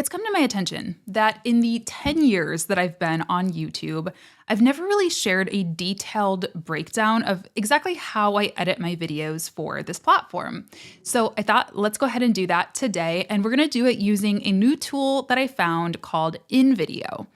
It's come to my attention that in the 10 years that I've been on YouTube, I've never really shared a detailed breakdown of exactly how I edit my videos for this platform. So I thought, let's go ahead and do that today. And we're going to do it using a new tool that I found called inVideo.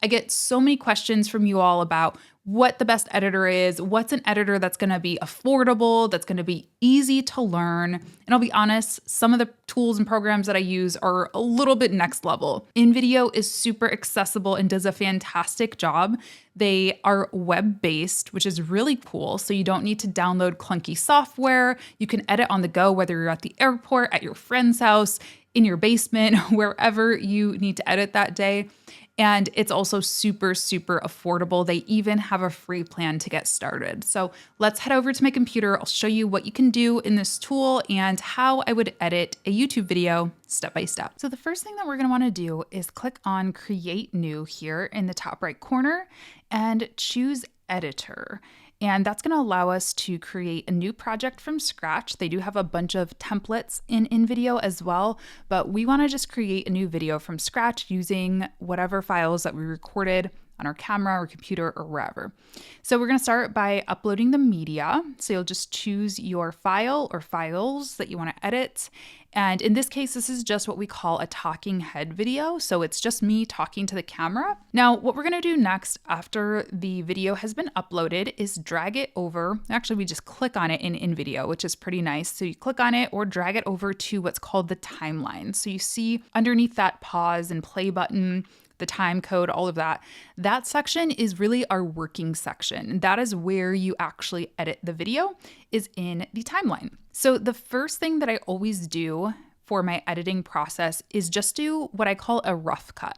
I get so many questions from you all about what the best editor is, what's an editor that's going to be affordable, that's going to be easy to learn. And I'll be honest, some of the tools and programs that I use are a little bit next level. inVideo is super accessible and does a fantastic job. They are web-based, which is really cool. So you don't need to download clunky software. You can edit on the go, whether you're at the airport, at your friend's house, in your basement, wherever you need to edit that day. And it's also super, super affordable. They even have a free plan to get started. So let's head over to my computer. I'll show you what you can do in this tool and how I would edit a YouTube video step by step. So the first thing that we're gonna wanna do is click on Create New here in the top right corner and choose Editor. And that's going to allow us to create a new project from scratch. They do have a bunch of templates in inVideo as well, but we want to just create a new video from scratch using whatever files that we recorded on our camera or computer or wherever. So we're going to start by uploading the media. So you'll just choose your file or files that you want to edit. And in this case, this is just what we call a talking head video. So it's just me talking to the camera. Now, what we're going to do next after the video has been uploaded is drag it over. Actually, we just click on it in inVideo, which is pretty nice. So you click on it or drag it over to what's called the timeline. So you see underneath that pause and play button, the time code, all of that. That section is really our working section. And that is where you actually edit the video, is in the timeline. So the first thing that I always do for my editing process is just do what I call a rough cut.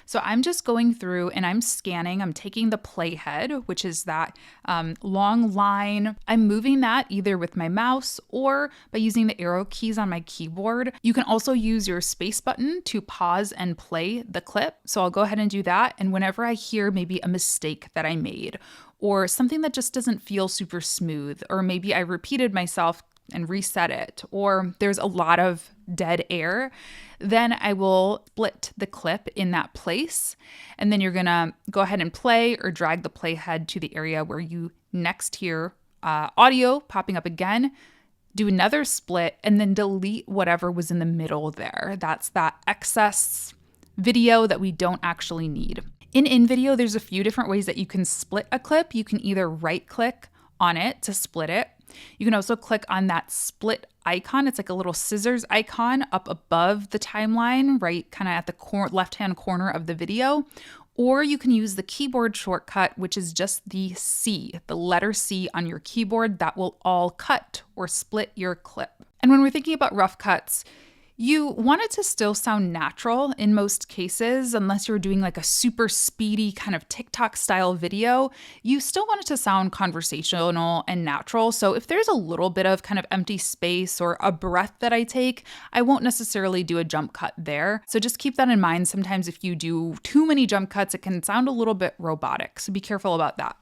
So I'm just going through and I'm scanning, I'm taking the playhead, which is that long line. I'm moving that either with my mouse or by using the arrow keys on my keyboard. You can also use your space button to pause and play the clip. So I'll go ahead and do that. And whenever I hear maybe a mistake that I made or something that just doesn't feel super smooth, or maybe I repeated myself and reset it, or there's a lot of dead air, then I will split the clip in that place. And then you're gonna go ahead and play or drag the playhead to the area where you next hear audio popping up again, do another split, and then delete whatever was in the middle there. That's that excess video that we don't actually need. In inVideo, there's a few different ways that you can split a clip. You can either right click on it to split it. You can also click on that split icon. It's like a little scissors icon up above the timeline, right kind of at the left-hand corner of the video. Or you can use the keyboard shortcut, which is just the C, the letter C on your keyboard. That will all cut or split your clip. And when we're thinking about rough cuts, you want it to still sound natural in most cases, unless you're doing like a super speedy kind of TikTok style video. You still want it to sound conversational and natural. So if there's a little bit of kind of empty space or a breath that I take, I won't necessarily do a jump cut there. So just keep that in mind. Sometimes if you do too many jump cuts, it can sound a little bit robotic. So be careful about that.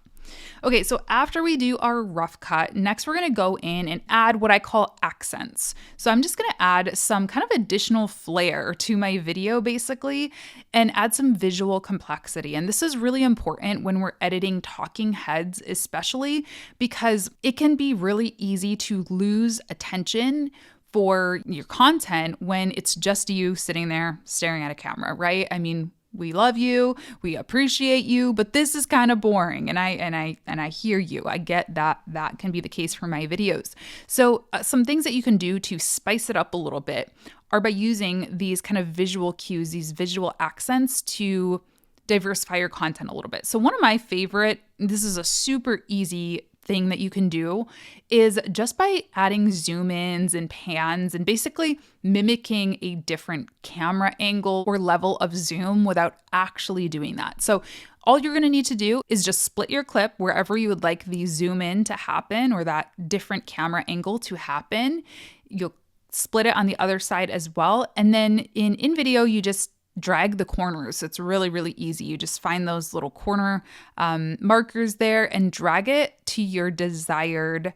Okay, so after we do our rough cut, next we're gonna go in and add what I call accents. So I'm just gonna add some kind of additional flair to my video basically, and add some visual complexity. And this is really important when we're editing talking heads, especially because it can be really easy to lose attention for your content when it's just you sitting there staring at a camera, right? I mean, we love you, we appreciate you, but this is kind of boring. And I hear you. I get that that can be the case for my videos. So some things that you can do to spice it up a little bit are by using these kind of visual cues, these visual accents to diversify your content a little bit. So one of my favorite, this is a super easy thing that you can do, is just by adding zoom ins and pans and basically mimicking a different camera angle or level of zoom without actually doing that. So all you're going to need to do is just split your clip wherever you would like the zoom in to happen or that different camera angle to happen. You'll split it on the other side as well. And then in inVideo, you just drag the corners. It's really, really easy. You just find those little corner markers there and drag it to your desired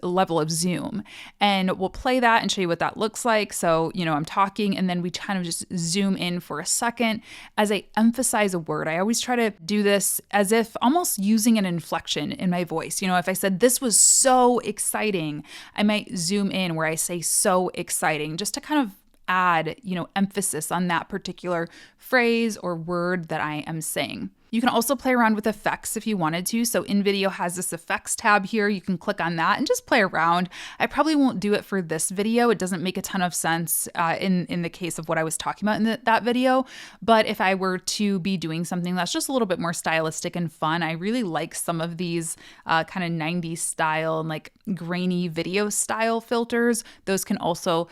level of zoom. And we'll play that and show you what that looks like. So, I'm talking and then we kind of just zoom in for a second as I emphasize a word. I always try to do this as if almost using an inflection in my voice. If I said this was so exciting, I might zoom in where I say so exciting just to kind of add, emphasis on that particular phrase or word that I am saying. You can also play around with effects if you wanted to. So inVideo has this effects tab here. You can click on that and just play around. I probably won't do it for this video. It doesn't make a ton of sense in the case of what I was talking about in that video. But if I were to be doing something that's just a little bit more stylistic and fun, I really like some of these kind of 90s style and like grainy video style filters. Those can also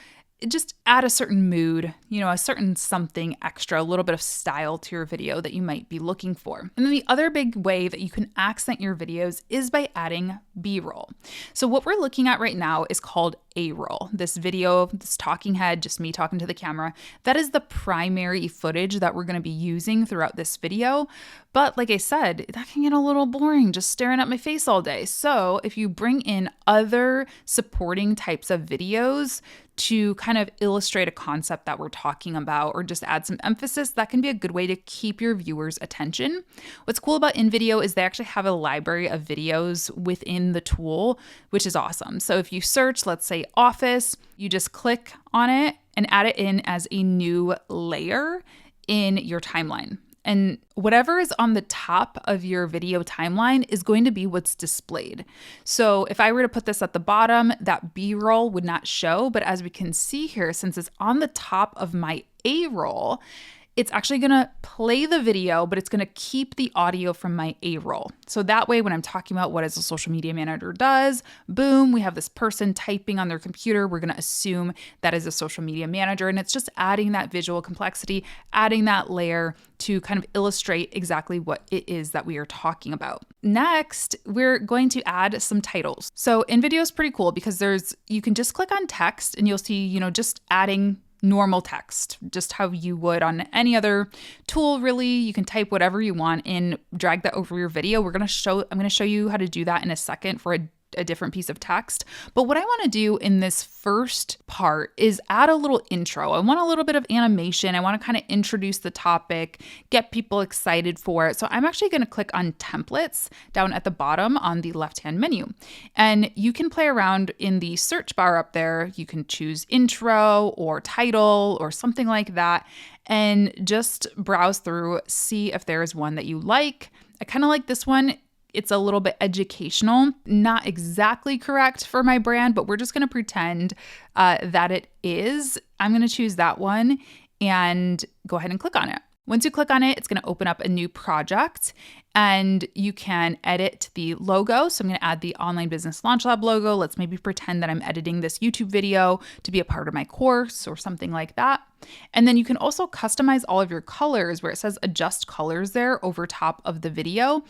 just add a certain mood, a certain something extra, a little bit of style to your video that you might be looking for. And then the other big way that you can accent your videos is by adding B-roll. So what we're looking at right now is called A-roll. This video, this talking head, just me talking to the camera, that is the primary footage that we're going to be using throughout this video. But like I said, that can get a little boring just staring at my face all day. So if you bring in other supporting types of videos to kind of illustrate a concept that we're talking about or just add some emphasis, that can be a good way to keep your viewers' attention. What's cool about inVideo is they actually have a library of videos within the tool, which is awesome. So if you search, let's say office, you just click on it and add it in as a new layer in your timeline. And whatever is on the top of your video timeline is going to be what's displayed. So if I were to put this at the bottom, that B-roll would not show. But as we can see here, since it's on the top of my A-roll, it's actually going to play the video, but it's going to keep the audio from my A-roll. So that way, when I'm talking about what is a social media manager does, boom, we have this person typing on their computer. We're going to assume that is a social media manager. And it's just adding that visual complexity, adding that layer to kind of illustrate exactly what it is that we are talking about. Next, we're going to add some titles. So inVideo is pretty cool because you can just click on text and you'll see, just adding normal text, just how you would on any other tool, really. You can type whatever you want and drag that over your video. I'm going to show you how to do that in a second for a different piece of text. But what I want to do in this first part is add a little intro. I want a little bit of animation. I want to kind of introduce the topic, get people excited for it. So I'm actually going to click on templates down at the bottom on the left-hand menu. And you can play around in the search bar up there. You can choose intro or title or something like that and just browse through, see if there is one that you like. I kind of like this one. It's a little bit educational, not exactly correct for my brand, but we're just going to pretend that it is. I'm going to choose that one and go ahead and click on it. Once you click on it, it's going to open up a new project and you can edit the logo. So I'm going to add the Online Business Launch Lab logo. Let's maybe pretend that I'm editing this YouTube video to be a part of my course or something like that. And then you can also customize all of your colors where it says adjust colors there over top of the video.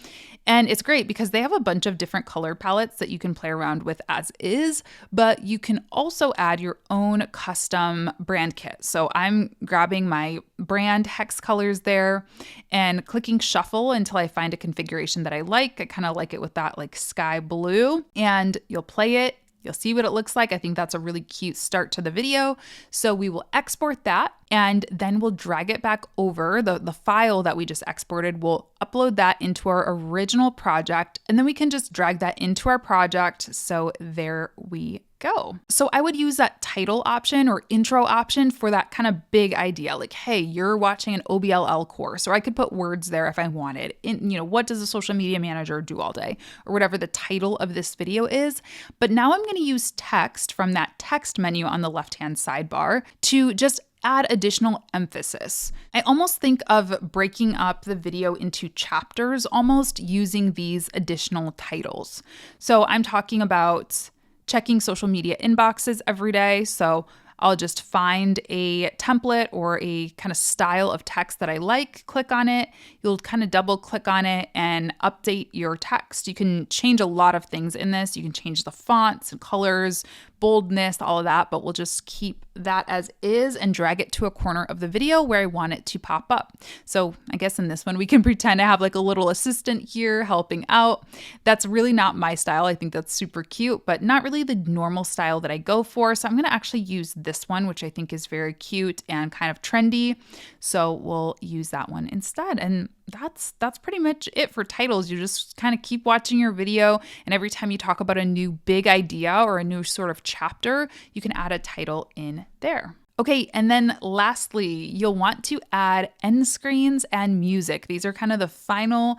And it's great because they have a bunch of different color palettes that you can play around with as is, but you can also add your own custom brand kit. So I'm grabbing my brand hex colors there and clicking shuffle until I find a configuration that I like. I kind of like it with that like sky blue, and you'll play it. You'll see what it looks like. I think that's a really cute start to the video. So we will export that and then we'll drag it back over the file that we just exported. We'll upload that into our original project and then we can just drag that into our project. So there we go. So I would use that title option or intro option for that kind of big idea. Like, hey, you're watching an OBLL course, or I could put words there if I wanted. What does a social media manager do all day, or whatever the title of this video is. But now I'm going to use text from that text menu on the left-hand sidebar to just add additional emphasis. I almost think of breaking up the video into chapters almost using these additional titles. So I'm talking about checking social media inboxes every day. So I'll just find a template or a kind of style of text that I like, click on it. You'll kind of double click on it and update your text. You can change a lot of things in this. You can change the fonts and colors, boldness, all of that, but we'll just keep that as is and drag it to a corner of the video where I want it to pop up. So I guess in this one, we can pretend I have like a little assistant here helping out. That's really not my style. I think that's super cute, but not really the normal style that I go for. So I'm going to actually use this one, which I think is very cute and kind of trendy. So we'll use that one instead. And that's pretty much it for titles. You just kind of keep watching your video, and every time you talk about a new big idea or a new sort of chapter, you can add a title in there. Okay, and then lastly, you'll want to add end screens and music. These are kind of the final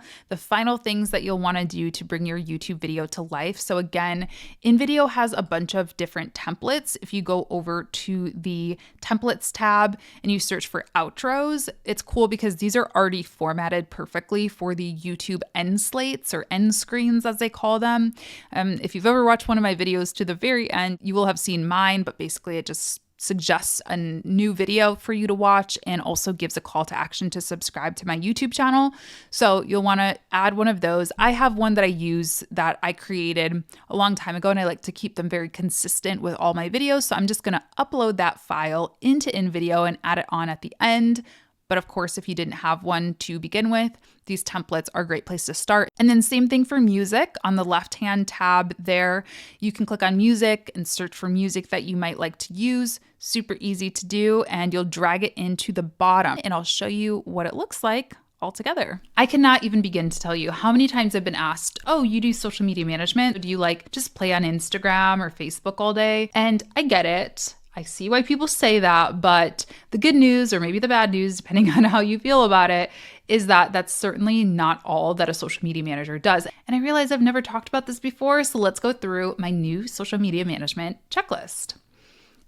things that you'll want to do to bring your YouTube video to life. So again, inVideo has a bunch of different templates. If you go over to the templates tab and you search for outros, it's cool because these are already formatted perfectly for the YouTube end slates or end screens as they call them. If you've ever watched one of my videos to the very end, you will have seen mine, but basically it just suggests a new video for you to watch and also gives a call to action to subscribe to my YouTube channel. So you'll want to add one of those. I have one that I use that I created a long time ago, and I like to keep them very consistent with all my videos. So I'm just going to upload that file into inVideo and add it on at the end. But of course, if you didn't have one to begin with, these templates are a great place to start. And then same thing for music. On the left-hand tab there, you can click on music and search for music that you might like to use. Super easy to do, and you'll drag it into the bottom, and I'll show you what it looks like all together. I cannot even begin to tell you how many times I've been asked, oh, you do social media management? Do you like just play on Instagram or Facebook all day? And I get it. I see why people say that, but the good news, or maybe the bad news, depending on how you feel about it, is that that's certainly not all that a social media manager does. And I realize I've never talked about this before, so let's go through my new social media management checklist.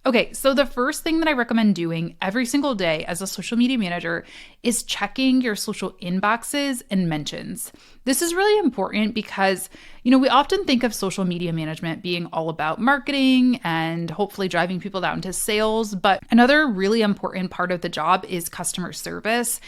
Okay, so the first thing that I recommend doing every single day as a social media manager is checking your social inboxes and mentions. This is really important because, we often think of social media management being all about marketing and hopefully driving people down to sales, but another really important part of the job is customer service.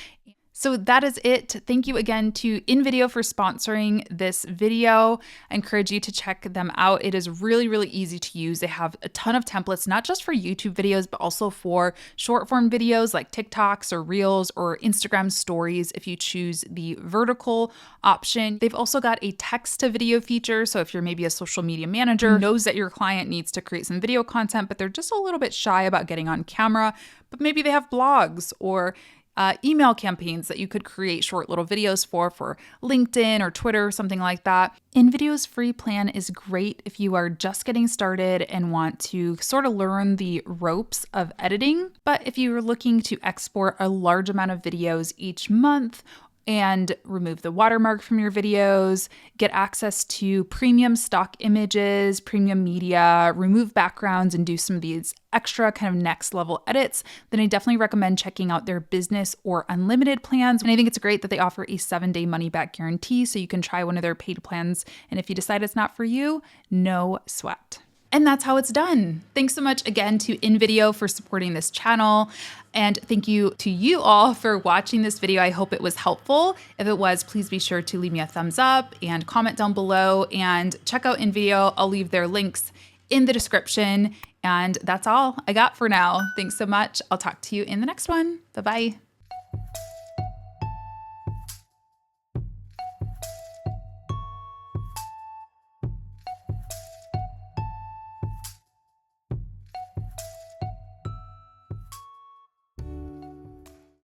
So that is it. Thank you again to inVideo for sponsoring this video. I encourage you to check them out. It is really, really easy to use. They have a ton of templates, not just for YouTube videos, but also for short form videos like TikToks or Reels or Instagram stories if you choose the vertical option. They've also got a text to video feature. So if you're maybe a social media manager who knows that your client needs to create some video content, but they're just a little bit shy about getting on camera, but maybe they have blogs or email campaigns that you could create short little videos for LinkedIn or Twitter or something like that. inVideo's free plan is great if you are just getting started and want to sort of learn the ropes of editing. But if you're looking to export a large amount of videos each month and remove the watermark from your videos, get access to premium stock images, premium media, remove backgrounds, and do some of these extra kind of next level edits, then I definitely recommend checking out their business or unlimited plans. And I think it's great that they offer a 7-day money back guarantee, so you can try one of their paid plans. And if you decide it's not for you, no sweat. And that's how it's done. Thanks so much again to inVideo for supporting this channel. And thank you to you all for watching this video. I hope it was helpful. If it was, please be sure to leave me a thumbs up and comment down below and check out inVideo. I'll leave their links in the description. And that's all I got for now. Thanks so much. I'll talk to you in the next one. Bye-bye.